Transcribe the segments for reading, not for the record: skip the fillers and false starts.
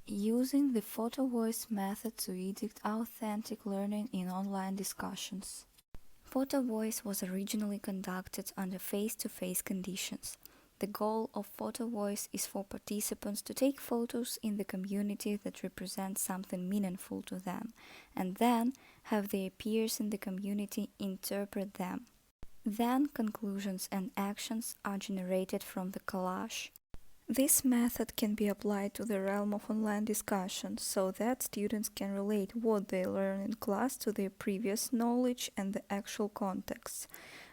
using the Photovoice method to edict authentic learning in online discussions. Photovoice was originally conducted under face-to-face conditions. The goal of Photovoice is for participants to take photos in the community that represent something meaningful to them, and then have their peers in the community interpret them. Then conclusions and actions are generated from the collage. This method can be applied to the realm of online discussion so that students can relate what they learn in class to their previous knowledge and the actual context,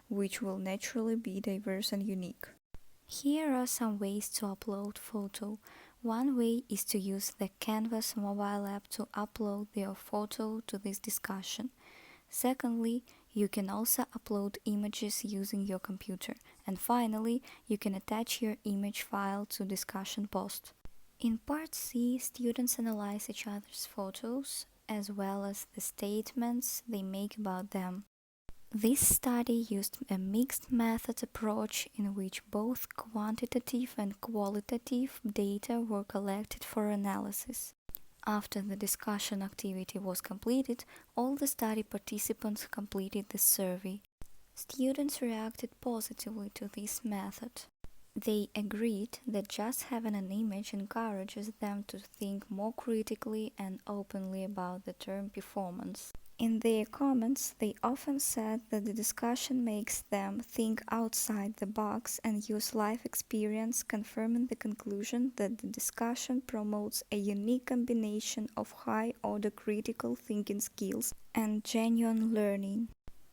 which will naturally be diverse and unique. Here are some ways to upload photo. One way is to use the Canvas mobile app to upload your photo to this discussion. Secondly, you can also upload images using your computer. And finally, you can attach your image file to discussion post. In Part C, students analyze each other's photos as well as the statements they make about them. This study used a mixed method approach in which both quantitative and qualitative data were collected for analysis. After the discussion activity was completed, all the study participants completed the survey. Students reacted positively to this method. They agreed that just having an image encourages them to think more critically and openly about the term performance. In their comments, they often said that the discussion makes them think outside the box and use life experience, confirming the conclusion that the discussion promotes a unique combination of high-order critical thinking skills and genuine learning.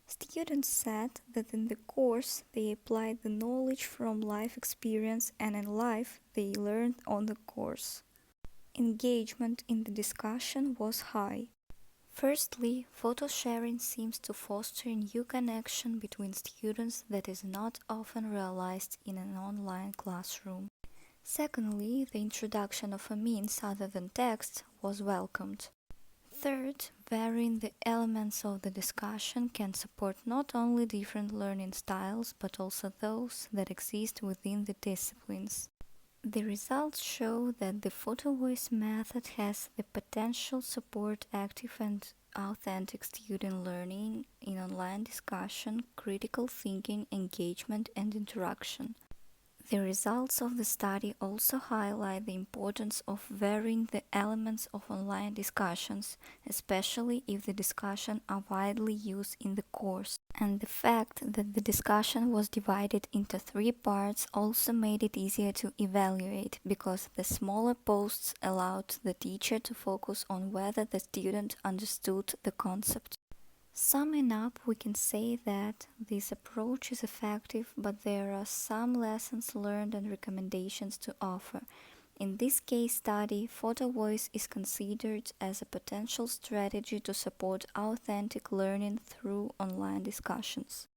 Students said that in the course they applied the knowledge from life experience and in life they learned on the course. Engagement in the discussion was high. Firstly, photo sharing seems to foster a new connection between students that is not often realized in an online classroom. Secondly, the introduction of a means other than text was welcomed. Third, varying the elements of the discussion can support not only different learning styles but also those that exist within the disciplines. The results show that the Photovoice method has the potential to support active and authentic student learning in online discussion, critical thinking, engagement, and interaction. The results of the study also highlight the importance of varying the elements of online discussions, especially if the discussions are widely used in the course. And the fact that the discussion was divided into 3 parts also made it easier to evaluate, because the smaller posts allowed the teacher to focus on whether the student understood the concept. Summing up, we can say that this approach is effective, but there are some lessons learned and recommendations to offer. In this case study, Photovoice is considered as a potential strategy to support authentic learning through online discussions.